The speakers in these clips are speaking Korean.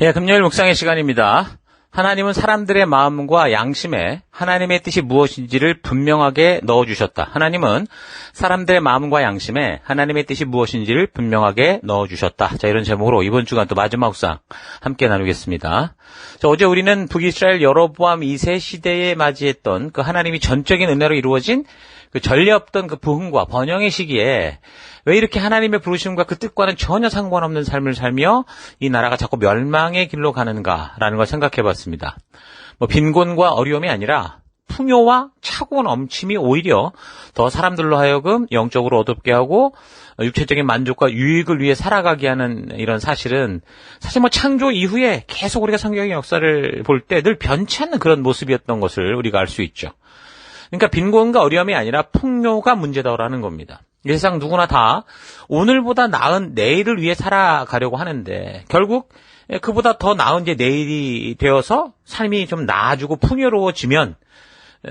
예, 금요일 묵상의 시간입니다. 하나님은 사람들의 마음과 양심에 하나님의 뜻이 무엇인지를 분명하게 넣어주셨다. 하나님은 사람들의 마음과 양심에 하나님의 뜻이 무엇인지를 분명하게 넣어주셨다. 자, 이런 제목으로 이번 주간 또 마지막 묵상 함께 나누겠습니다. 자, 어제 우리는 북이스라엘 여로보암 2세 시대에 맞이했던 그 하나님이 전적인 은혜로 이루어진 그 전례 없던 그 부흥과 번영의 시기에 왜 이렇게 하나님의 부르심과 그 뜻과는 전혀 상관없는 삶을 살며 이 나라가 자꾸 멸망의 길로 가는가라는 걸 생각해 봤습니다. 빈곤과 어려움이 아니라 풍요와 차고 넘침이 오히려 더 사람들로 하여금 영적으로 어둡게 하고 육체적인 만족과 유익을 위해 살아가게 하는 이런 사실은 사실 창조 이후에 계속 우리가 성경의 역사를 볼 때 늘 변치 않는 그런 모습이었던 것을 우리가 알 수 있죠. 그러니까 빈곤과 어려움이 아니라 풍요가 문제다라는 겁니다. 이 세상 누구나 다 오늘보다 나은 내일을 위해 살아가려고 하는데 결국 그보다 더 나은 이제 내일이 되어서 삶이 좀 나아지고 풍요로워지면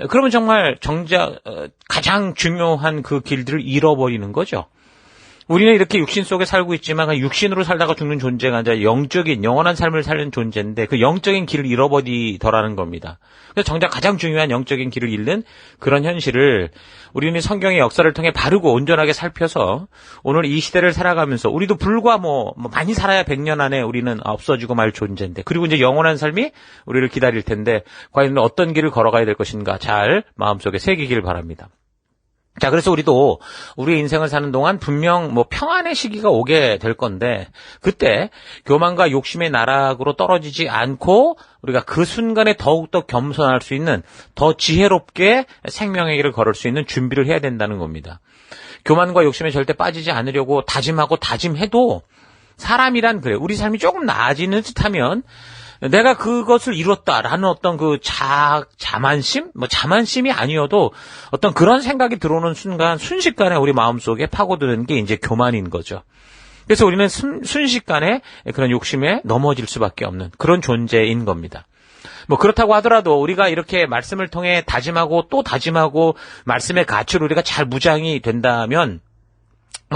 그러면 정말 정작 가장 중요한 그 길들을 잃어버리는 거죠. 우리는 이렇게 육신 속에 살고 있지만 육신으로 살다가 죽는 존재가 아니라 영적인 영원한 삶을 사는 존재인데 그 영적인 길을 잃어버리더라는 겁니다. 그래서 정작 가장 중요한 영적인 길을 잃는 그런 현실을 우리는 성경의 역사를 통해 바르고 온전하게 살펴서 오늘 이 시대를 살아가면서 우리도 불과 많이 살아야 100년 안에 우리는 없어지고 말 존재인데 그리고 이제 영원한 삶이 우리를 기다릴 텐데 과연 어떤 길을 걸어가야 될 것인가 잘 마음속에 새기길 바랍니다. 자, 그래서 우리도 우리의 인생을 사는 동안 분명 평안의 시기가 오게 될 건데 그때 교만과 욕심의 나락으로 떨어지지 않고 우리가 그 순간에 더욱더 겸손할 수 있는 더 지혜롭게 생명의 길을 걸을 수 있는 준비를 해야 된다는 겁니다. 교만과 욕심에 절대 빠지지 않으려고 다짐하고 다짐해도 사람이란 그래. 우리 삶이 조금 나아지는 듯하면 내가 그것을 이뤘다라는 어떤 그 자만심? 자만심이 아니어도 어떤 그런 생각이 들어오는 순간 순식간에 우리 마음속에 파고드는 게 이제 교만인 거죠. 그래서 우리는 순식간에 그런 욕심에 넘어질 수밖에 없는 그런 존재인 겁니다. 그렇다고 하더라도 우리가 이렇게 말씀을 통해 다짐하고 또 다짐하고 말씀의 가치로 우리가 잘 무장이 된다면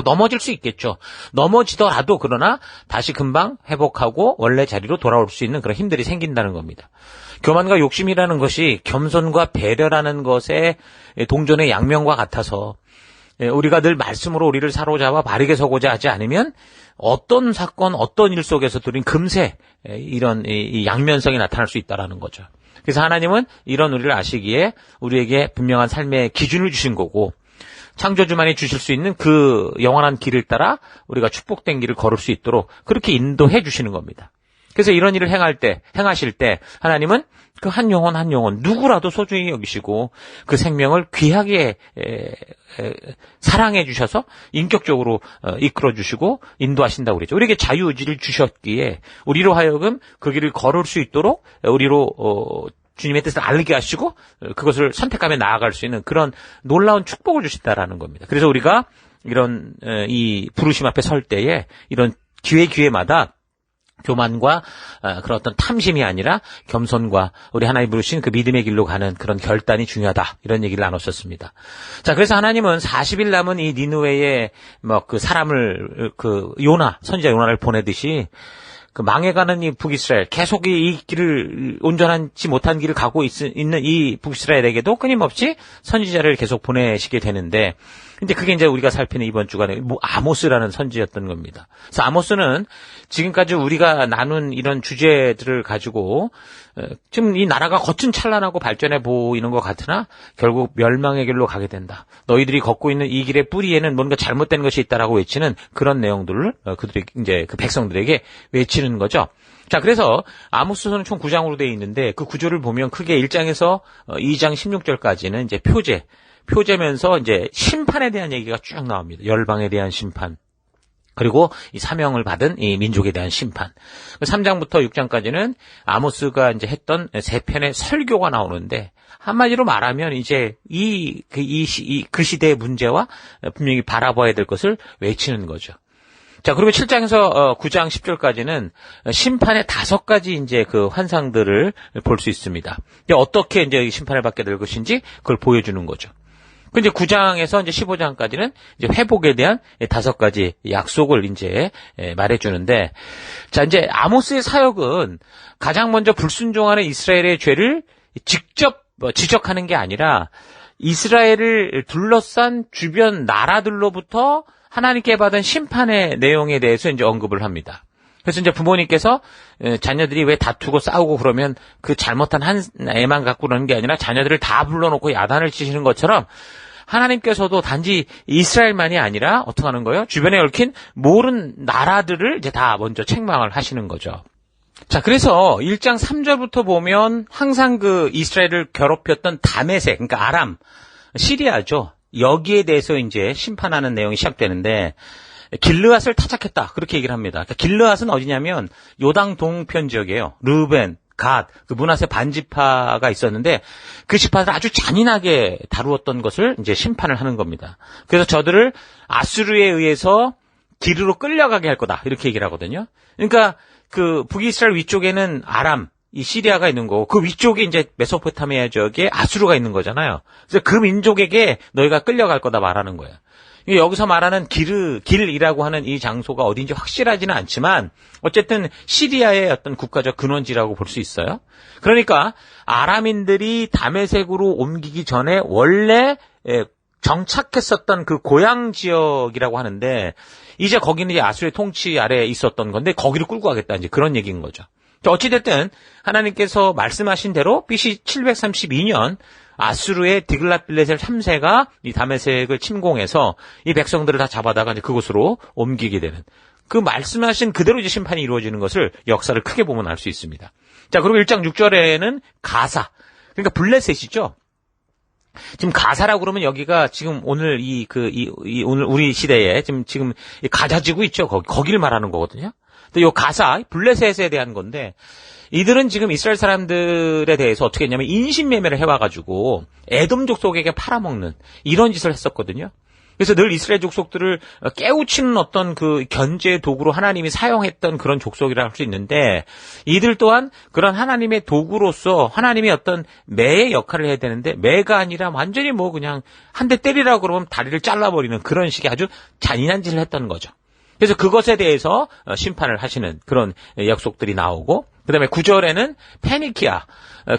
넘어질 수 있겠죠. 넘어지더라도 그러나 다시 금방 회복하고 원래 자리로 돌아올 수 있는 그런 힘들이 생긴다는 겁니다. 교만과 욕심이라는 것이 겸손과 배려라는 것의 동전의 양면과 같아서 우리가 늘 말씀으로 우리를 사로잡아 바르게 서고자 하지 않으면 어떤 사건, 어떤 일 속에서도 우리는 금세 이런 이 양면성이 나타날 수 있다는 거죠. 그래서 하나님은 이런 우리를 아시기에 우리에게 분명한 삶의 기준을 주신 거고 창조주만이 주실 수 있는 그 영원한 길을 따라 우리가 축복된 길을 걸을 수 있도록 그렇게 인도해 주시는 겁니다. 그래서 이런 일을 행하실 때 하나님은 그 한 영혼 한 영혼 누구라도 소중히 여기시고 그 생명을 귀하게 사랑해 주셔서 인격적으로 이끌어 주시고 인도하신다고 그랬죠. 우리에게 자유의지를 주셨기에 우리로 하여금 그 길을 걸을 수 있도록 우리로 주님의 뜻을 알게 하시고 그것을 선택하며 나아갈 수 있는 그런 놀라운 축복을 주신다라는 겁니다. 그래서 우리가 이런 이 부르심 앞에 설 때에 이런 기회마다 교만과 그런 어떤 탐심이 아니라 겸손과 우리 하나님 부르신 그 믿음의 길로 가는 그런 결단이 중요하다. 이런 얘기를 나눴었습니다. 자, 그래서 하나님은 40일 남은 이 니느웨에 그 사람을 선지자 요나를 보내듯이 그 망해가는 이 북이스라엘, 계속 이 길을, 온전하지 못한 길을 가고 있는 이 북이스라엘에게도 끊임없이 선지자를 계속 보내시게 되는데, 근데 그게 이제 우리가 살피는 이번 주간에 아모스라는 선지였던 겁니다. 그래서 아모스는 지금까지 우리가 나눈 이런 주제들을 가지고 지금 이 나라가 겉은 찬란하고 발전해 보이는 것 같으나 결국 멸망의 길로 가게 된다. 너희들이 걷고 있는 이 길의 뿌리에는 뭔가 잘못된 것이 있다라고 외치는 그런 내용들을 그들이 이제 그 백성들에게 외치는 거죠. 자, 그래서 아모스서는 총 9장으로 되어 있는데 그 구조를 보면 크게 1장에서 2장 16절까지는 이제 표제면서 이제 심판에 대한 얘기가 쭉 나옵니다. 열방에 대한 심판. 그리고 이 사명을 받은 이 민족에 대한 심판. 3장부터 6장까지는 아모스가 이제 했던 세 편의 설교가 나오는데 한마디로 말하면 이제 그 시대의 문제와 분명히 바라봐야 될 것을 외치는 거죠. 자, 그리고 7장에서 9장 10절까지는 심판의 5가지 이제 그 환상들을 볼 수 있습니다. 어떻게 이제 심판을 받게 될 것인지 그걸 보여주는 거죠. 그 이제 9장에서 이제 15장까지는 이제 회복에 대한 5가지 약속을 이제 말해주는데, 자, 이제 아모스의 사역은 가장 먼저 불순종하는 이스라엘의 죄를 직접 지적하는 게 아니라 이스라엘을 둘러싼 주변 나라들로부터 하나님께 받은 심판의 내용에 대해서 이제 언급을 합니다. 그래서 이제 부모님께서 자녀들이 왜 다투고 싸우고 그러면 그 잘못한 한 애만 갖고 그러는 게 아니라 자녀들을 다 불러놓고 야단을 치시는 것처럼 하나님께서도 단지 이스라엘만이 아니라 어떻게 하는 거예요? 주변에 얽힌 모든 나라들을 이제 다 먼저 책망을 하시는 거죠. 자, 그래서 1장 3절부터 보면 항상 그 이스라엘을 괴롭혔던 다메섹, 그러니까 아람, 시리아죠. 여기에 대해서 이제 심판하는 내용이 시작되는데, 길르앗을 타작했다. 그렇게 얘기를 합니다. 그러니까 길르앗은 어디냐면 요당 동편 지역이에요. 르벤, 갓, 그 므낫세 반지파가 있었는데 그 지파를 아주 잔인하게 다루었던 것을 이제 심판을 하는 겁니다. 그래서 저들을 아수르에 의해서 기르로 끌려가게 할 거다. 이렇게 얘기를 하거든요. 그러니까 그 북이스라엘 위쪽에는 아람, 이 시리아가 있는 거고 그 위쪽에 이제 메소포타미아 지역에 아수르가 있는 거잖아요. 그래서 그 민족에게 너희가 끌려갈 거다 말하는 거예요. 여기서 말하는 길이라고 하는 이 장소가 어딘지 확실하지는 않지만 어쨌든 시리아의 어떤 국가적 근원지라고 볼 수 있어요. 그러니까 아람인들이 다메섹으로 옮기기 전에 원래 정착했었던 그 고향 지역이라고 하는데 이제 거기는 이제 아수르의 통치 아래에 있었던 건데 거기를 끌고 가겠다 이제 그런 얘기인 거죠. 어찌됐든 하나님께서 말씀하신 대로 BC 732년 아수르의 디글랏빌레셀 3세가 이 다메섹을 침공해서 이 백성들을 다 잡아다가 이제 그곳으로 옮기게 되는 그 말씀하신 그대로 이제 심판이 이루어지는 것을 역사를 크게 보면 알 수 있습니다. 자, 그리고 1장 6절에는 가사, 그러니까 블레셋이죠. 지금 가사라고 그러면 여기가 지금 오늘 오늘 우리 시대에 지금 가자지구 있죠. 거기를 말하는 거거든요. 근데 요 가사, 블레셋에 대한 건데 이들은 지금 이스라엘 사람들에 대해서 어떻게 했냐면 인신매매를 해와가지고 에돔 족속에게 팔아먹는 이런 짓을 했었거든요. 그래서 늘 이스라엘 족속들을 깨우치는 어떤 그 견제의 도구로 하나님이 사용했던 그런 족속이라 할 수 있는데 이들 또한 그런 하나님의 도구로서 하나님이 어떤 매의 역할을 해야 되는데 매가 아니라 완전히 뭐 그냥 한 대 때리라고 그러면 다리를 잘라버리는 그런 식의 아주 잔인한 짓을 했던 거죠. 그래서 그것에 대해서 심판을 하시는 그런 약속들이 나오고 그다음에 9절에는 페니키아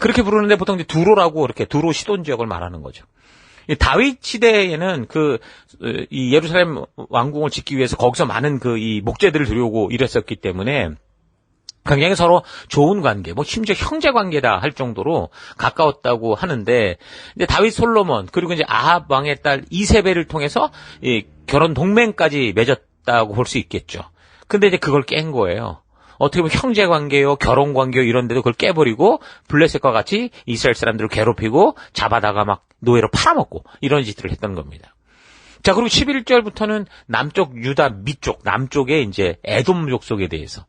그렇게 부르는데 보통 이제 두로라고 이렇게 두로 시돈 지역을 말하는 거죠. 다윗 시대에는 이 예루살렘 왕궁을 짓기 위해서 거기서 많은 이 목재들을 들여오고 이랬었기 때문에 굉장히 서로 좋은 관계, 뭐 심지어 형제 관계다 할 정도로 가까웠다고 하는데 이제 다윗 솔로몬 그리고 이제 아합 왕의 딸 이세벨을 통해서 이 결혼 동맹까지 맺었다고 볼 수 있겠죠. 근데 이제 그걸 깬 거예요. 어떻게 보면 형제 관계요, 결혼 관계요 이런데도 그걸 깨버리고 블레셋과 같이 이스라엘 사람들을 괴롭히고 잡아다가 막 노예로 팔아먹고 이런 짓들을 했던 겁니다. 자, 그리고 11절부터는 남쪽 유다 밑쪽, 남쪽의 이제 에돔 족속에 대해서.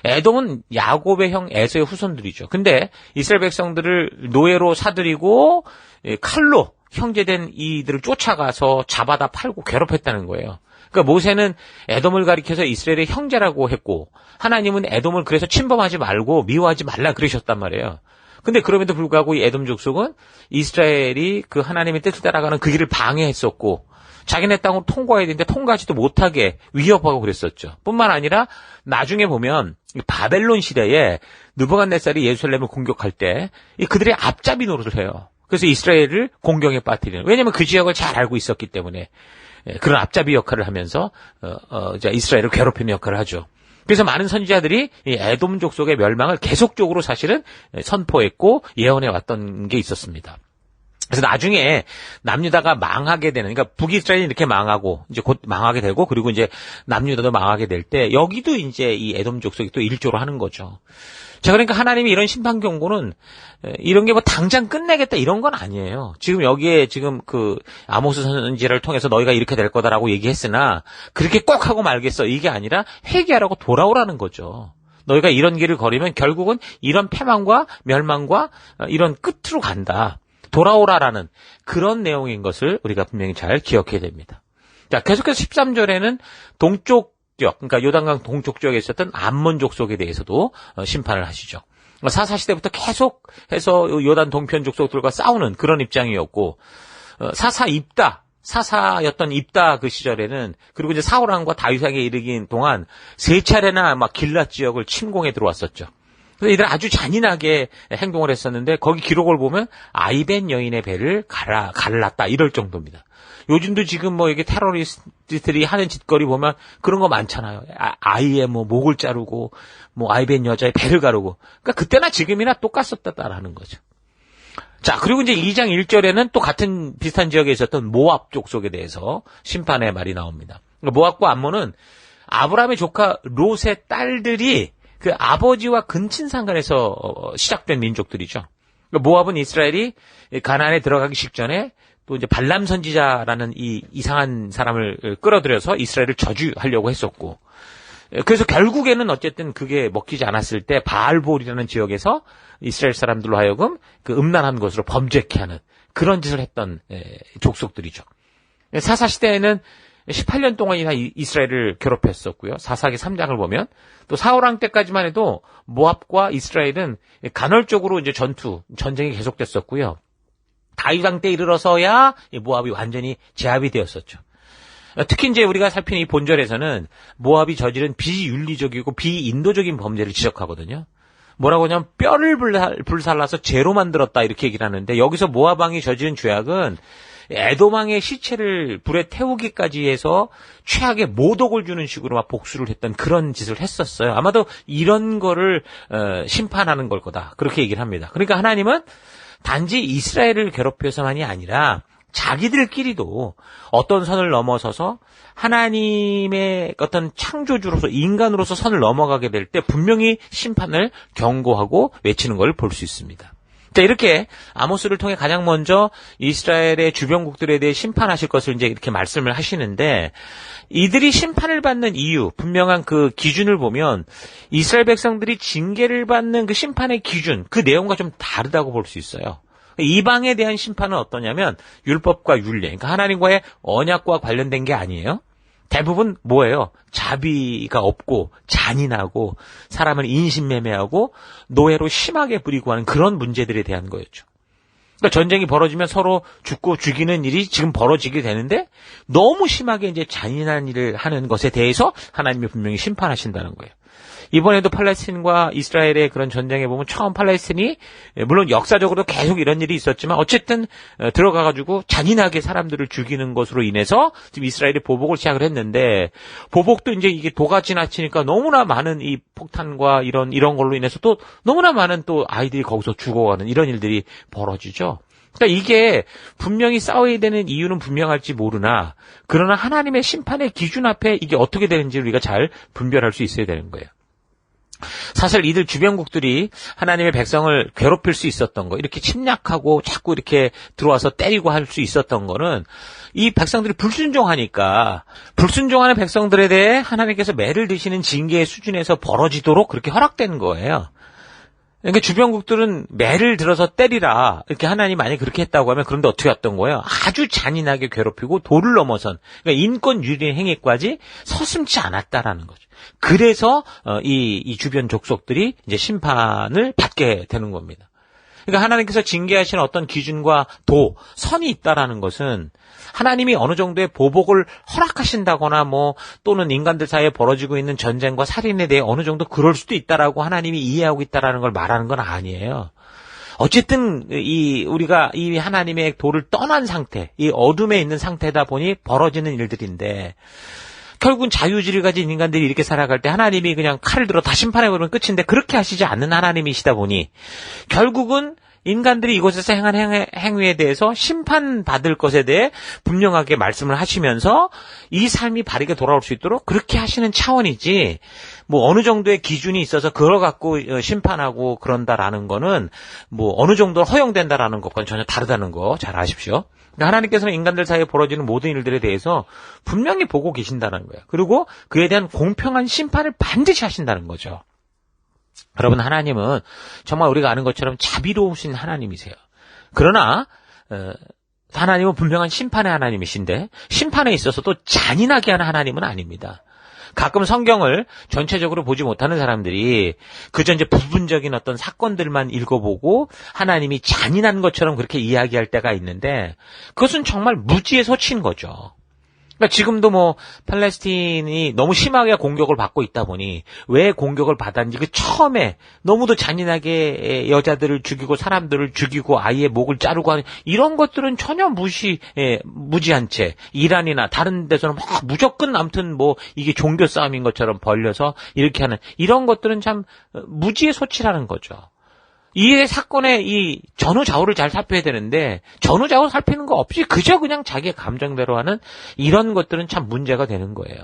에돔은 야곱의 형 에서의 후손들이죠. 근데 이스라엘 백성들을 노예로 사들이고 칼로 형제된 이들을 쫓아가서 잡아다 팔고 괴롭혔다는 거예요. 그러니까 모세는 에돔을 가리켜서 이스라엘의 형제라고 했고 하나님은 에돔을 그래서 침범하지 말고 미워하지 말라 그러셨단 말이에요. 근데 그럼에도 불구하고 이 에돔 족속은 이스라엘이 그 하나님의 뜻을 따라가는 그 길을 방해했었고 자기네 땅으로 통과해야 되는데 통과하지도 못하게 위협하고 그랬었죠. 뿐만 아니라 나중에 보면 바벨론 시대에 느부갓네살이 예루살렘을 공격할 때 그들의 앞잡이 노릇을 해요. 그래서 이스라엘을 공경에 빠뜨리는. 왜냐하면 그 지역을 잘 알고 있었기 때문에 그런 앞잡이 역할을 하면서 이스라엘을 괴롭히는 역할을 하죠. 그래서 많은 선지자들이 이 에돔 족속의 멸망을 계속적으로 사실은 선포했고 예언해 왔던 게 있었습니다. 그래서 나중에 남유다가 망하게 되는, 그러니까 북이스라엘이 이렇게 망하고 이제 곧 망하게 되고 그리고 이제 남유다도 망하게 될 때 여기도 이제 이 에돔 족속이 또 일조를 하는 거죠. 자, 그러니까 하나님이 이런 심판 경고는 이런 게 뭐 당장 끝내겠다 이런 건 아니에요. 지금 여기에 지금 아모스 선지자를 통해서 너희가 이렇게 될 거다라고 얘기했으나 그렇게 꼭 하고 말겠어 이게 아니라 회개하라고 돌아오라는 거죠. 너희가 이런 길을 걸으면 결국은 이런 패망과 멸망과 이런 끝으로 간다. 돌아오라라는 그런 내용인 것을 우리가 분명히 잘 기억해야 됩니다. 자, 계속해서 13절에는 동쪽 지역, 그러니까 요단강 동쪽 지역에 있었던 암몬 족속에 대해서도 심판을 하시죠. 사사시대부터 계속해서 요단 동편 족속들과 싸우는 그런 입장이었고 사사 입다. 사사였던 입다 그 시절에는 그리고 이제 사울왕과 다윗왕에 이르긴 동안 세 차례나 막 길랏 지역을 침공해 들어왔었죠. 그래서 이들 아주 잔인하게 행동을 했었는데 거기 기록을 보면 아이벤 여인의 배를 갈랐다 이럴 정도입니다. 요즘도 지금 뭐 이게 테러리스트들이 하는 짓거리 보면 그런 거 많잖아요. 아이의 뭐 목을 자르고 뭐 아이벤 여자의 배를 가르고. 그러니까 그때나 지금이나 똑같았다라는 거죠. 자, 그리고 이제 2장 1절에는 또 같은 비슷한 지역에 있었던 모압 족속에 대해서 심판의 말이 나옵니다. 그러니까 모압과 암몬은 아브라함의 조카 롯의 딸들이 그 아버지와 근친상간에서 시작된 민족들이죠. 그러니까 모압은 이스라엘이 가나안에 들어가기 직전에 또 이제 발람 선지자라는 이 이상한 사람을 끌어들여서 이스라엘을 저주하려고 했었고, 그래서 결국에는 어쨌든 그게 먹히지 않았을 때 바알볼이라는 지역에서 이스라엘 사람들로 하여금 그 음란한 것으로 범죄케 하는 그런 짓을 했던 족속들이죠. 사사 시대에는 18년 동안이나 이스라엘을 괴롭혔었고요. 사사기 3장을 보면 또 사울왕 때까지만 해도 모압과 이스라엘은 간헐적으로 이제 전쟁이 계속됐었고요. 다윗왕 때 이르러서야 모압이 완전히 제압이 되었었죠. 특히 이제 우리가 살핀 이 본절에서는 모압이 저지른 비윤리적이고 비인도적인 범죄를 지적하거든요. 뭐라고 하냐면 뼈를 불살라서 죄로 만들었다 이렇게 얘기를 하는데 여기서 모압 왕이 저지른 죄악은 에돔 왕의 시체를 불에 태우기까지 해서 최악의 모독을 주는 식으로 막 복수를 했던 그런 짓을 했었어요. 아마도 이런 거를 심판하는 걸 거다 그렇게 얘기를 합니다. 그러니까 하나님은 단지 이스라엘을 괴롭혀서만이 아니라 자기들끼리도 어떤 선을 넘어서서 하나님의 어떤 창조주로서 인간으로서 선을 넘어가게 될 때 분명히 심판을 경고하고 외치는 걸 볼 수 있습니다. 자, 이렇게 아모스를 통해 가장 먼저 이스라엘의 주변국들에 대해 심판하실 것을 이제 이렇게 말씀을 하시는데 이들이 심판을 받는 이유, 분명한 그 기준을 보면 이스라엘 백성들이 징계를 받는 그 심판의 기준, 그 내용과 좀 다르다고 볼 수 있어요. 이방에 대한 심판은 어떠냐면 율법과 율례, 그러니까 하나님과의 언약과 관련된 게 아니에요. 대부분 뭐예요? 자비가 없고 잔인하고 사람을 인신매매하고 노예로 심하게 부리고 하는 그런 문제들에 대한 거였죠. 그러니까 전쟁이 벌어지면 서로 죽고 죽이는 일이 지금 벌어지게 되는데 너무 심하게 이제 잔인한 일을 하는 것에 대해서 하나님이 분명히 심판하신다는 거예요. 이번에도 팔레스틴과 이스라엘의 그런 전쟁에 보면 처음 팔레스틴이 물론 역사적으로 계속 이런 일이 있었지만 어쨌든 들어가가지고 잔인하게 사람들을 죽이는 것으로 인해서 지금 이스라엘이 보복을 시작을 했는데 보복도 이제 이게 도가 지나치니까 너무나 많은 이 폭탄과 이런 걸로 인해서 또 너무나 많은 또 아이들이 거기서 죽어가는 이런 일들이 벌어지죠. 그러니까 이게 분명히 싸워야 되는 이유는 분명할지 모르나 그러나 하나님의 심판의 기준 앞에 이게 어떻게 되는지를 우리가 잘 분별할 수 있어야 되는 거예요. 사실 이들 주변국들이 하나님의 백성을 괴롭힐 수 있었던 거, 이렇게 침략하고 자꾸 이렇게 들어와서 때리고 할 수 있었던 거는 이 백성들이 불순종하니까 불순종하는 백성들에 대해 하나님께서 매를 드시는 징계의 수준에서 벌어지도록 그렇게 허락된 거예요. 그러니까 주변국들은 매를 들어서 때리라 이렇게 하나님 만약에 그렇게 했다고 하면 그런데 어떻게 했던 거예요? 아주 잔인하게 괴롭히고 도를 넘어선 그러니까 인권 유린 행위까지 서슴지 않았다라는 거죠. 그래서 이 주변 족속들이 이제 심판을 받게 되는 겁니다. 그러니까 하나님께서 징계하시는 어떤 기준과 선이 있다라는 것은 하나님이 어느 정도의 보복을 허락하신다거나 또는 인간들 사이에 벌어지고 있는 전쟁과 살인에 대해 어느 정도 그럴 수도 있다라고 하나님이 이해하고 있다라는 걸 말하는 건 아니에요. 어쨌든 우리가 이 하나님의 도를 떠난 상태, 이 어둠에 있는 상태다 보니 벌어지는 일들인데 결국은 자유의지를 가진 인간들이 이렇게 살아갈 때 하나님이 그냥 칼을 들어 다 심판해버리면 끝인데 그렇게 하시지 않는 하나님이시다 보니 결국은 인간들이 이곳에서 행한 행위에 대해서 심판받을 것에 대해 분명하게 말씀을 하시면서 이 삶이 바르게 돌아올 수 있도록 그렇게 하시는 차원이지 어느 정도의 기준이 있어서 그걸 갖고 심판하고 그런다라는 거는 어느 정도 허용된다라는 것과는 전혀 다르다는 거 잘 아십시오. 하나님께서는 인간들 사이에 벌어지는 모든 일들에 대해서 분명히 보고 계신다는 거예요. 그리고 그에 대한 공평한 심판을 반드시 하신다는 거죠. 여러분, 하나님은 정말 우리가 아는 것처럼 자비로우신 하나님이세요. 그러나 하나님은 분명한 심판의 하나님이신데 심판에 있어서도 잔인하게 하는 하나님은 아닙니다. 가끔 성경을 전체적으로 보지 못하는 사람들이 그저 이제 부분적인 어떤 사건들만 읽어보고 하나님이 잔인한 것처럼 그렇게 이야기할 때가 있는데 그것은 정말 무지의 소치인 거죠. 그러니까 지금도 뭐 팔레스틴이 너무 심하게 공격을 받고 있다 보니 왜 공격을 받았는지 그 처음에 너무도 잔인하게 여자들을 죽이고 사람들을 죽이고 아이의 목을 자르고 하는 이런 것들은 전혀 무지한 채 이란이나 다른 데서는 막 무조건 아무튼 뭐 이게 종교 싸움인 것처럼 벌려서 이렇게 하는 이런 것들은 참 무지의 소치라는 거죠. 이 사건의 이 전후좌우를 잘 살펴야 되는데 전후좌우 살피는 거 없이 그저 그냥 자기의 감정대로 하는 이런 것들은 참 문제가 되는 거예요.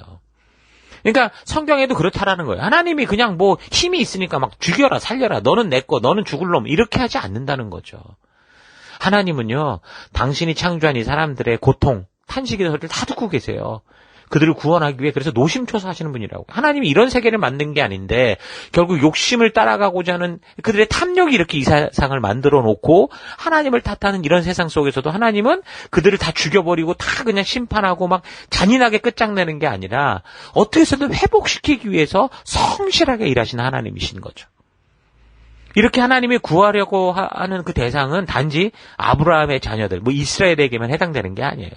그러니까 성경에도 그렇다라는 거예요. 하나님이 그냥 뭐 힘이 있으니까 막 죽여라 살려라 너는 내 거 너는 죽을 놈 이렇게 하지 않는다는 거죠. 하나님은요 당신이 창조한 이 사람들의 고통 탄식의 소리를 다 듣고 계세요. 그들을 구원하기 위해 그래서 노심초사하시는 분이라고. 하나님이 이런 세계를 만든 게 아닌데 결국 욕심을 따라가고자 하는 그들의 탐욕이 이렇게 이 세상을 만들어 놓고 하나님을 탓하는 이런 세상 속에서도 하나님은 그들을 다 죽여버리고 다 그냥 심판하고 막 잔인하게 끝장내는 게 아니라 어떻게 해서든 회복시키기 위해서 성실하게 일하시는 하나님이신 거죠. 이렇게 하나님이 구하려고 하는 그 대상은 단지 아브라함의 자녀들, 뭐 이스라엘에게만 해당되는 게 아니에요.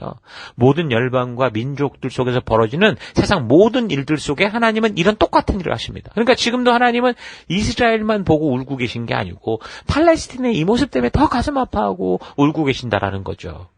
모든 열방과 민족들 속에서 벌어지는 세상 모든 일들 속에 하나님은 이런 똑같은 일을 하십니다. 그러니까 지금도 하나님은 이스라엘만 보고 울고 계신 게 아니고 팔레스틴의 이 모습 때문에 더 가슴 아파하고 울고 계신다라는 거죠.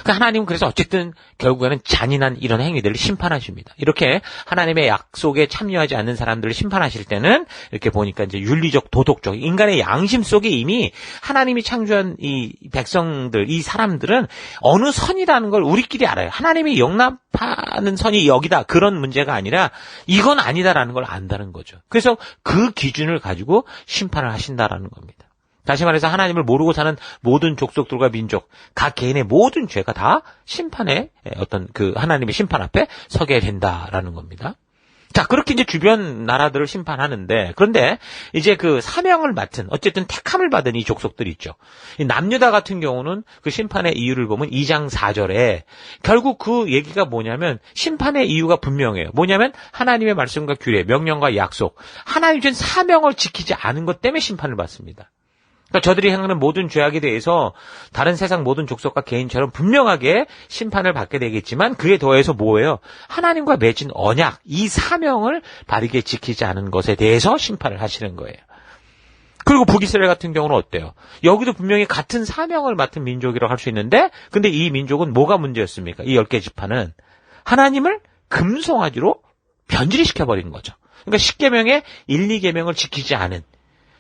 그러니까 하나님은 그래서 어쨌든 결국에는 잔인한 이런 행위들을 심판하십니다. 이렇게 하나님의 약속에 참여하지 않는 사람들을 심판하실 때는 이렇게 보니까 이제 윤리적, 도덕적, 인간의 양심 속에 이미 하나님이 창조한 이 백성들, 이 사람들은 어느 선이라는 걸 우리끼리 알아요. 하나님이 용납하는 선이 여기다 그런 문제가 아니라 이건 아니다라는 걸 안다는 거죠. 그래서 그 기준을 가지고 심판을 하신다라는 겁니다. 다시 말해서 하나님을 모르고 사는 모든 족속들과 민족, 각 개인의 모든 죄가 다 심판의 어떤 그 하나님의 심판 앞에 서게 된다라는 겁니다. 자, 그렇게 이제 주변 나라들을 심판하는데, 그런데 이제 그 사명을 맡은, 어쨌든 택함을 받은 이 족속들이 있죠. 이 남유다 같은 경우는 그 심판의 이유를 보면 2장 4절에 결국 그 얘기가 뭐냐면 심판의 이유가 분명해요. 뭐냐면 하나님의 말씀과 규례, 명령과 약속, 하나님이 준 사명을 지키지 않은 것 때문에 심판을 받습니다. 그러니까 저들이 행하는 모든 죄악에 대해서 다른 세상 모든 족속과 개인처럼 분명하게 심판을 받게 되겠지만 그에 더해서 뭐예요? 하나님과 맺은 언약, 이 사명을 바르게 지키지 않은 것에 대해서 심판을 하시는 거예요. 그리고 북이스라엘 같은 경우는 어때요? 여기도 분명히 같은 사명을 맡은 민족이라고 할 수 있는데 근데 이 민족은 뭐가 문제였습니까? 이 10개 지파는 하나님을 금송아지로 변질시켜버린 거죠. 그러니까 10계명의 1, 2계명을 지키지 않은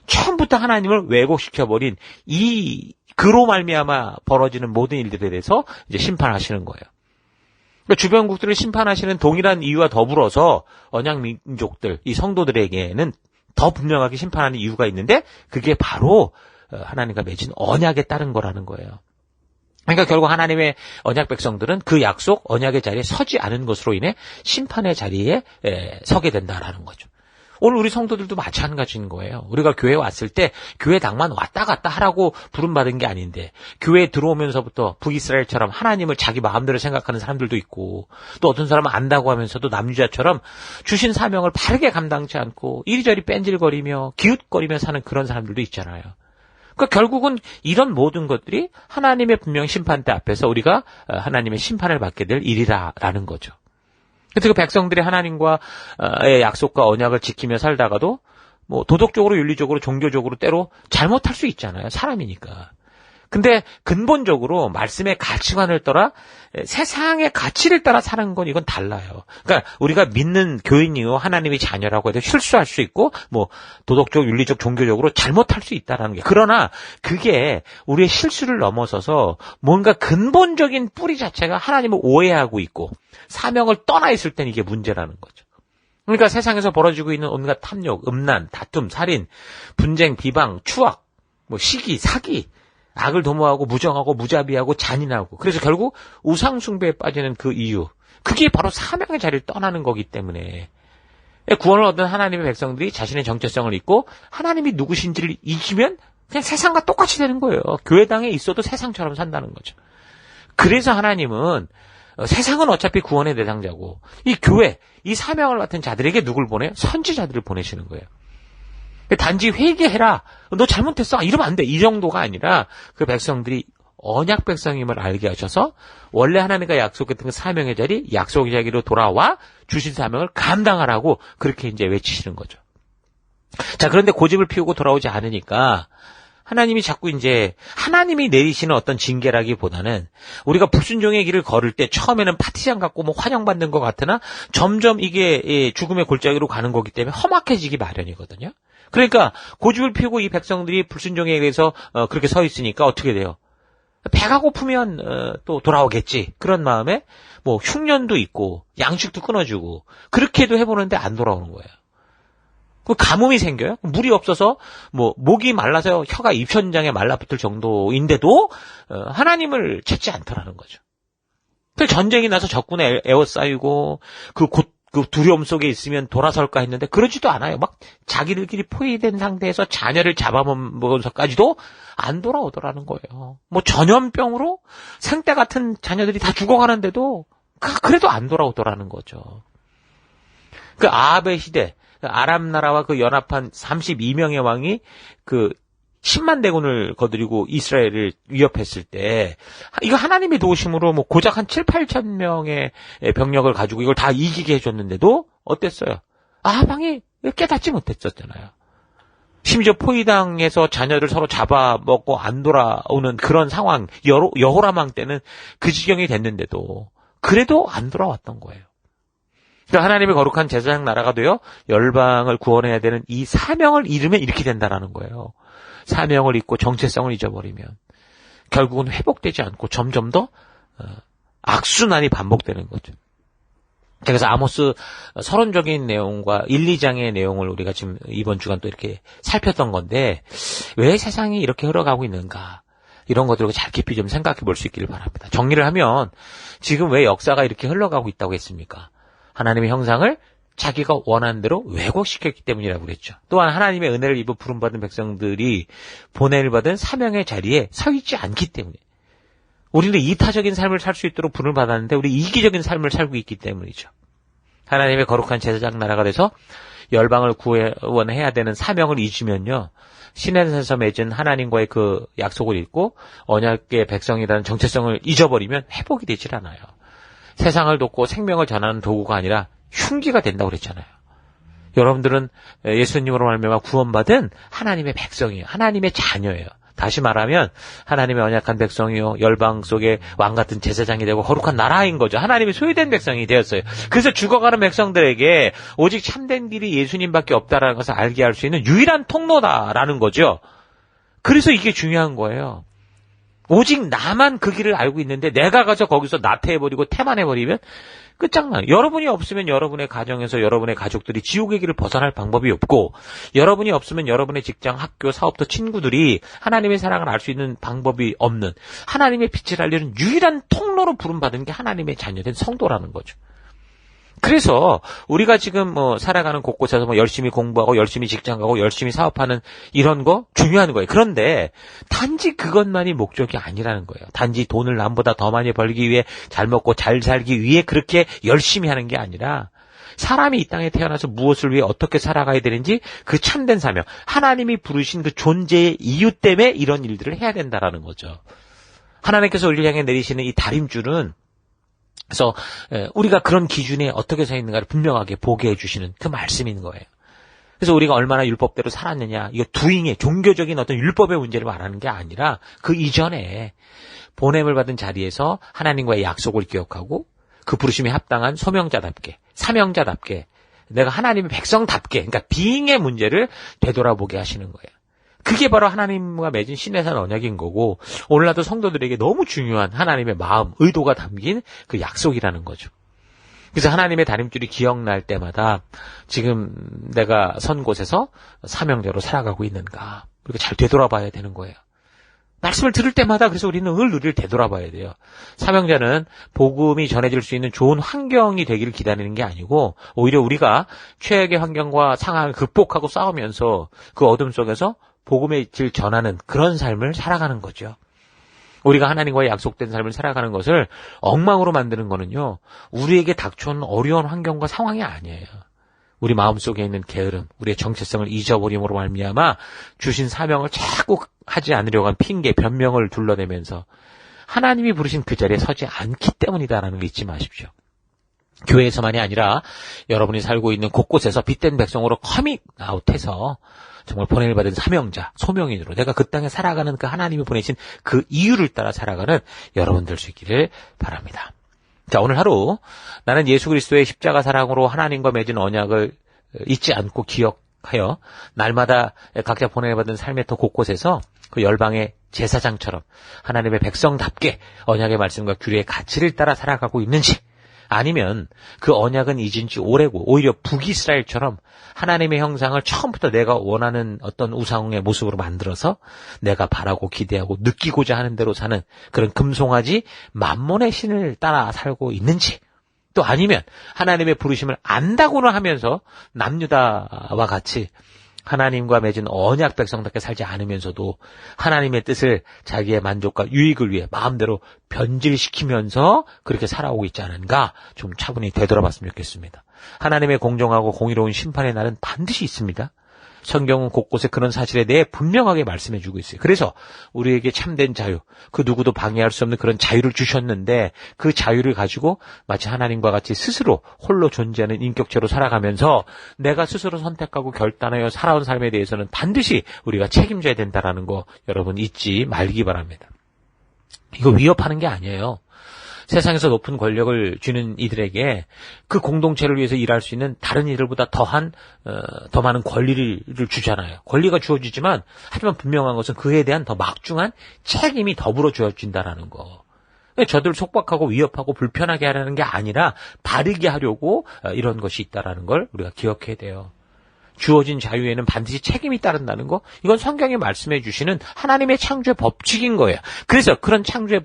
처음부터 하나님을 왜곡시켜버린 이 그로 말미암아 벌어지는 모든 일들에 대해서 이제 심판하시는 거예요. 그러니까 주변국들을 심판하시는 동일한 이유와 더불어서 언약 민족들, 이 성도들에게는 더 분명하게 심판하는 이유가 있는데 그게 바로 하나님과 맺은 언약에 따른 거라는 거예요. 그러니까 결국 하나님의 언약 백성들은 그 약속, 언약의 자리에 서지 않은 것으로 인해 심판의 자리에 서게 된다라는 거죠. 오늘 우리 성도들도 마찬가지인 거예요. 우리가 교회에 왔을 때 교회당만 왔다 갔다 하라고 부름받은 게 아닌데 교회에 들어오면서부터 북이스라엘처럼 하나님을 자기 마음대로 생각하는 사람들도 있고 또 어떤 사람은 안다고 하면서도 남유다처럼 주신 사명을 바르게 감당치 않고 이리저리 뺀질거리며 기웃거리며 사는 그런 사람들도 있잖아요. 그러니까 결국은 이런 모든 것들이 하나님의 분명 심판대 앞에서 우리가 하나님의 심판을 받게 될 일이라는 거죠. 그래서 그 백성들이 하나님과의 약속과 언약을 지키며 살다가도 뭐 도덕적으로, 윤리적으로, 종교적으로 때로 잘못할 수 있잖아요. 사람이니까. 근데 근본적으로 말씀의 가치관을 따라 세상의 가치를 따라 사는 건 이건 달라요. 그러니까 우리가 믿는 교인이요 하나님의 자녀라고 해도 실수할 수 있고 뭐 도덕적, 윤리적, 종교적으로 잘못할 수 있다는 게 그러나 그게 우리의 실수를 넘어서서 뭔가 근본적인 뿌리 자체가 하나님을 오해하고 있고 사명을 떠나 있을 땐 이게 문제라는 거죠. 그러니까 세상에서 벌어지고 있는 온갖 탐욕, 음란, 다툼, 살인, 분쟁, 비방, 추악, 뭐 시기, 사기 악을 도모하고 무정하고 무자비하고 잔인하고 그래서 결국 우상숭배에 빠지는 그 이유 그게 바로 사명의 자리를 떠나는 거기 때문에 구원을 얻은 하나님의 백성들이 자신의 정체성을 잊고 하나님이 누구신지를 잊으면 그냥 세상과 똑같이 되는 거예요. 교회당에 있어도 세상처럼 산다는 거죠. 그래서 하나님은 세상은 어차피 구원의 대상자고 이 교회, 이 사명을 맡은 자들에게 누굴 보내요? 선지자들을 보내시는 거예요. 단지 회개해라. 너 잘못했어. 이러면 안 돼. 이 정도가 아니라 그 백성들이 언약 백성임을 알게 하셔서 원래 하나님과 약속했던 그 사명의 자리, 약속의 자리로 돌아와 주신 사명을 감당하라고 그렇게 이제 외치시는 거죠. 자, 그런데 고집을 피우고 돌아오지 않으니까 하나님이 자꾸 이제 하나님이 내리시는 어떤 징계라기보다는 우리가 불순종의 길을 걸을 때 처음에는 파티장 갖고 뭐 환영받는 것 같으나 점점 이게 죽음의 골짜기로 가는 거기 때문에 험악해지기 마련이거든요. 그러니까 고집을 피우고 이 백성들이 불순종에 의해서 그렇게 서 있으니까 어떻게 돼요? 배가 고프면 또 돌아오겠지. 그런 마음에 뭐 흉년도 있고 양식도 끊어주고 그렇게도 해보는데 안 돌아오는 거예요. 그 가뭄이 생겨요. 물이 없어서 뭐 목이 말라서 혀가 입천장에 말라붙을 정도인데도 하나님을 찾지 않더라는 거죠. 그 전쟁이 나서 적군에 에워싸이고 그 두려움 속에 있으면 돌아설까 했는데 그러지도 않아요. 막 자기들끼리 포위된 상태에서 자녀를 잡아먹어서까지도 안 돌아오더라는 거예요. 뭐 전염병으로 생떼 같은 자녀들이 다 죽어가는데도 그래도 안 돌아오더라는 거죠. 그 아합의 시대, 아람 나라와 그 연합한 32명의 왕이 그 10만 대군을 거느리고 이스라엘을 위협했을 때 이거 하나님의 도우심으로 뭐 고작 한 7, 8천 명의 병력을 가지고 이걸 다 이기게 해줬는데도 어땠어요? 아합왕이 깨닫지 못했었잖아요. 심지어 포위당에서 자녀를 서로 잡아먹고 안 돌아오는 그런 상황, 여호람 때는 그 지경이 됐는데도 그래도 안 돌아왔던 거예요. 그러니까 하나님의 거룩한 제사장 나라가 되어 열방을 구원해야 되는 이 사명을 잃으면 이렇게 된다라는 거예요. 사명을 잊고 정체성을 잊어버리면 결국은 회복되지 않고 점점 더 악순환이 반복되는 거죠. 그래서 아모스 서론적인 내용과 1, 2장의 내용을 우리가 지금 이번 주간 또 이렇게 살폈던 건데 왜 세상이 이렇게 흘러가고 있는가 이런 것들을 잘 깊이 좀 생각해 볼 수 있기를 바랍니다. 정리를 하면 지금 왜 역사가 이렇게 흘러가고 있다고 했습니까? 하나님의 형상을 자기가 원하는 대로 왜곡시켰기 때문이라고 그랬죠. 또한 하나님의 은혜를 입어 부름받은 백성들이 보냄을 받은 사명의 자리에 서 있지 않기 때문에 우리는 이타적인 삶을 살 수 있도록 부름을 받았는데 우리 이기적인 삶을 살고 있기 때문이죠. 하나님의 거룩한 제사장 나라가 돼서 열방을 구원해야 되는 사명을 잊으면요. 시내산에서 맺은 하나님과의 그 약속을 잊고 언약의 백성이라는 정체성을 잊어버리면 회복이 되질 않아요. 세상을 돕고 생명을 전하는 도구가 아니라 흉기가 된다고 그랬잖아요. 여러분들은 예수님으로 말미암아 구원받은 하나님의 백성이에요. 하나님의 자녀예요. 다시 말하면 하나님의 언약한 백성이요. 열방 속의 왕 같은 제사장이 되고 거룩한 나라인 거죠. 하나님의 소유된 백성이 되었어요. 그래서 죽어가는 백성들에게 오직 참된 길이 예수님밖에 없다라는 것을 알게 할 수 있는 유일한 통로다라는 거죠. 그래서 이게 중요한 거예요. 오직 나만 그 길을 알고 있는데 내가 가서 거기서 나태해버리고 태만해버리면 끝장나요. 여러분이 없으면 여러분의 가정에서 여러분의 가족들이 지옥의 길을 벗어날 방법이 없고 여러분이 없으면 여러분의 직장, 학교, 사업터, 친구들이 하나님의 사랑을 알 수 있는 방법이 없는 하나님의 빛을 알리는 유일한 통로로 부름받은 게 하나님의 자녀된 성도라는 거죠. 그래서 우리가 지금 살아가는 곳곳에서 열심히 공부하고 열심히 직장 가고 열심히 사업하는 이런 거 중요한 거예요. 그런데 단지 그것만이 목적이 아니라는 거예요. 단지 돈을 남보다 더 많이 벌기 위해 잘 먹고 잘 살기 위해 그렇게 열심히 하는 게 아니라 사람이 이 땅에 태어나서 무엇을 위해 어떻게 살아가야 되는지 그 참된 사명, 하나님이 부르신 그 존재의 이유 때문에 이런 일들을 해야 된다라는 거죠. 하나님께서 우리를 향해 내리시는 이 다림줄은 그래서 우리가 그런 기준에 어떻게 서 있는가를 분명하게 보게 해주시는 그 말씀인 거예요. 그래서 우리가 얼마나 율법대로 살았느냐, 이거 두잉의 종교적인 어떤 율법의 문제를 말하는 게 아니라 그 이전에 보냄을 받은 자리에서 하나님과의 약속을 기억하고 그 부르심에 합당한 소명자답게, 사명자답게, 내가 하나님의 백성답게, 그러니까 비잉의 문제를 되돌아보게 하시는 거예요. 그게 바로 하나님과 맺은 시내산 언약인 거고 오늘날도 성도들에게 너무 중요한 하나님의 마음, 의도가 담긴 그 약속이라는 거죠. 그래서 하나님의 다림줄이 기억날 때마다 지금 내가 선 곳에서 사명자로 살아가고 있는가 그리고 잘 되돌아봐야 되는 거예요. 말씀을 들을 때마다 그래서 우리는 늘 되돌아봐야 돼요. 사명자는 복음이 전해질 수 있는 좋은 환경이 되기를 기다리는 게 아니고 오히려 우리가 최악의 환경과 상황을 극복하고 싸우면서 그 어둠 속에서 복음의 질 전하는 그런 삶을 살아가는 거죠. 우리가 하나님과의 약속된 삶을 살아가는 것을 엉망으로 만드는 거는요, 우리에게 닥쳐오는 어려운 환경과 상황이 아니에요. 우리 마음속에 있는 게으름, 우리의 정체성을 잊어버림으로 말미암아 주신 사명을 자꾸 하지 않으려고 한 핑계, 변명을 둘러대면서 하나님이 부르신 그 자리에 서지 않기 때문이다라는 거 잊지 마십시오. 교회에서만이 아니라 여러분이 살고 있는 곳곳에서 빛된 백성으로 커밍아웃해서 정말 보냄을 받은 사명자, 소명인으로 내가 그 땅에 살아가는 그 하나님이 보내신 그 이유를 따라 살아가는 여러분들 수 있기를 바랍니다. 자, 오늘 하루 나는 예수 그리스도의 십자가 사랑으로 하나님과 맺은 언약을 잊지 않고 기억하여 날마다 각자 보냄을 받은 삶의 터 곳곳에서 그 열방의 제사장처럼 하나님의 백성답게 언약의 말씀과 규례의 가치를 따라 살아가고 있는지, 아니면 그 언약은 잊은 지 오래고 오히려 북이스라엘처럼 하나님의 형상을 처음부터 내가 원하는 어떤 우상의 모습으로 만들어서 내가 바라고 기대하고 느끼고자 하는 대로 사는 그런 금송아지 만몬의 신을 따라 살고 있는지, 또 아니면 하나님의 부르심을 안다고는 하면서 남유다와 같이 하나님과 맺은 언약 백성답게 살지 않으면서도 하나님의 뜻을 자기의 만족과 유익을 위해 마음대로 변질시키면서 그렇게 살아오고 있지 않은가, 좀 차분히 되돌아봤으면 좋겠습니다. 하나님의 공정하고 공의로운 심판의 날은 반드시 있습니다. 성경은 곳곳에 그런 사실에 대해 분명하게 말씀해주고 있어요. 그래서 우리에게 참된 자유, 그 누구도 방해할 수 없는 그런 자유를 주셨는데 그 자유를 가지고 마치 하나님과 같이 스스로 홀로 존재하는 인격체로 살아가면서 내가 스스로 선택하고 결단하여 살아온 삶에 대해서는 반드시 우리가 책임져야 된다는 거 여러분 잊지 말기 바랍니다. 이거 위협하는 게 아니에요. 세상에서 높은 권력을 쥐는 이들에게 그 공동체를 위해서 일할 수 있는 다른 이들보다 더 많은 권리를 주잖아요. 권리가 주어지지만 하지만 분명한 것은 그에 대한 더 막중한 책임이 더불어 주어진다라는 거. 저들 속박하고 위협하고 불편하게 하려는 게 아니라 바르게 하려고 이런 것이 있다라는 걸 우리가 기억해야 돼요. 주어진 자유에는 반드시 책임이 따른다는 거, 이건 성경이 말씀해 주시는 하나님의 창조의 법칙인 거예요. 그래서 그런 창조의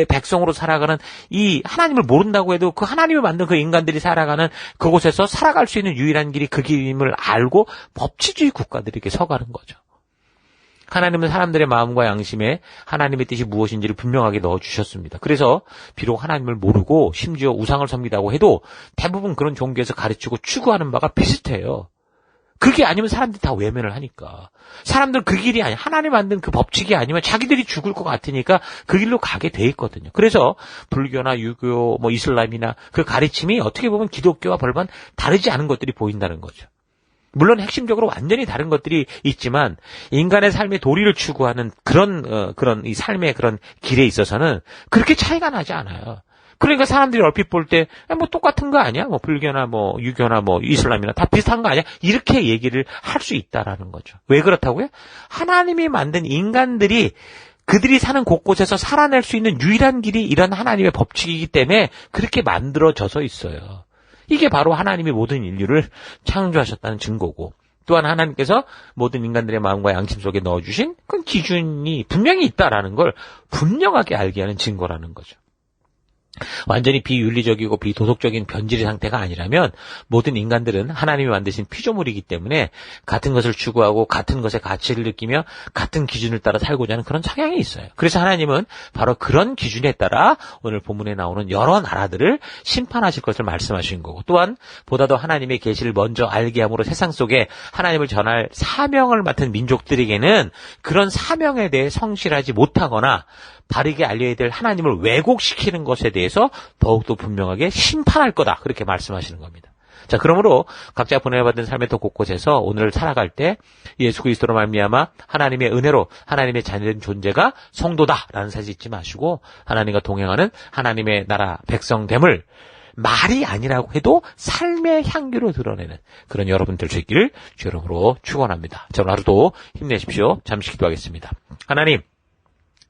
백성으로 살아가는 이 하나님을 모른다고 해도 그 하나님을 만든 그 인간들이 살아가는 그곳에서 살아갈 수 있는 유일한 길이 그 길임을 알고 법치주의 국가들에게 서가는 거죠. 하나님은 사람들의 마음과 양심에 하나님의 뜻이 무엇인지를 분명하게 넣어주셨습니다. 그래서 비록 하나님을 모르고 심지어 우상을 섬기다고 해도 대부분 그런 종교에서 가르치고 추구하는 바가 비슷해요. 그게 아니면 사람들이 다 외면을 하니까. 사람들 그 길이 아니, 하나님 만든 그 법칙이 아니면 자기들이 죽을 것 같으니까 그 길로 가게 돼 있거든요. 그래서 불교나 유교, 이슬람이나 그 가르침이 어떻게 보면 기독교와 별반 다르지 않은 것들이 보인다는 거죠. 물론 핵심적으로 완전히 다른 것들이 있지만 인간의 삶의 도리를 추구하는 그런 이 삶의 그런 길에 있어서는 그렇게 차이가 나지 않아요. 그러니까 사람들이 얼핏 볼 때 똑같은 거 아니야? 불교나 유교나 이슬람이나 다 비슷한 거 아니야? 이렇게 얘기를 할 수 있다라는 거죠. 왜 그렇다고요? 하나님이 만든 인간들이 그들이 사는 곳곳에서 살아낼 수 있는 유일한 길이 이런 하나님의 법칙이기 때문에 그렇게 만들어져서 있어요. 이게 바로 하나님이 모든 인류를 창조하셨다는 증거고, 또한 하나님께서 모든 인간들의 마음과 양심 속에 넣어주신 그 기준이 분명히 있다라는 걸 분명하게 알게 하는 증거라는 거죠. 완전히 비윤리적이고 비도덕적인 변질의 상태가 아니라면 모든 인간들은 하나님이 만드신 피조물이기 때문에 같은 것을 추구하고 같은 것의 가치를 느끼며 같은 기준을 따라 살고자 하는 그런 성향이 있어요. 그래서 하나님은 바로 그런 기준에 따라 오늘 본문에 나오는 여러 나라들을 심판하실 것을 말씀하신 거고, 또한 보다 더 하나님의 계시를 먼저 알게 함으로 세상 속에 하나님을 전할 사명을 맡은 민족들에게는 그런 사명에 대해 성실하지 못하거나 바르게 알려야 될 하나님을 왜곡시키는 것에 대해서 더욱더 분명하게 심판할 거다, 그렇게 말씀하시는 겁니다. 자, 그러므로 각자 보내받은 삶의 터 곳곳에서 오늘을 살아갈 때 예수 그리스도로 말미암아 하나님의 은혜로 하나님의 자녀된 존재가 성도다라는 사실 잊지 마시고 하나님과 동행하는 하나님의 나라 백성됨을 말이 아니라고 해도 삶의 향기로 드러내는 그런 여러분들 되기를 주 이름으로 축원합니다. 자, 오늘 하루도 힘내십시오. 잠시 기도하겠습니다.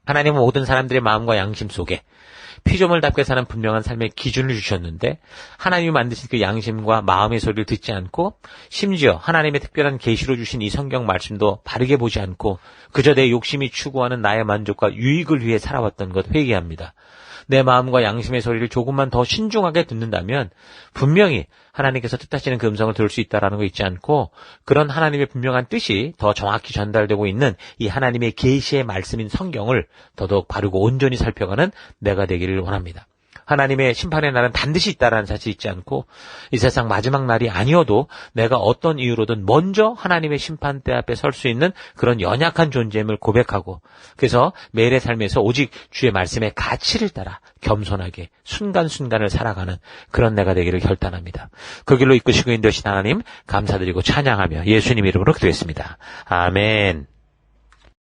하나님은 모든 사람들의 마음과 양심 속에 피조물답게 사는 분명한 삶의 기준을 주셨는데 하나님이 만드신 그 양심과 마음의 소리를 듣지 않고 심지어 하나님의 특별한 계시로 주신 이 성경 말씀도 바르게 보지 않고 그저 내 욕심이 추구하는 나의 만족과 유익을 위해 살아왔던 것 회개합니다. 내 마음과 양심의 소리를 조금만 더 신중하게 듣는다면 분명히 하나님께서 뜻하시는 그 음성을 들을 수 있다는 거 잊지 않고 그런 하나님의 분명한 뜻이 더 정확히 전달되고 있는 이 하나님의 계시의 말씀인 성경을 더더욱 바르고 온전히 살펴가는 내가 되기를 원합니다. 하나님의 심판의 날은 반드시 있다라는 사실 잊지 않고 이 세상 마지막 날이 아니어도 내가 어떤 이유로든 먼저 하나님의 심판대 앞에 설 수 있는 그런 연약한 존재임을 고백하고 그래서 매일의 삶에서 오직 주의 말씀의 가치를 따라 겸손하게 순간순간을 살아가는 그런 내가 되기를 결단합니다. 그 길로 이끄시고 인도하신 하나님 감사드리고 찬양하며 예수님 이름으로 기도했습니다. 아멘.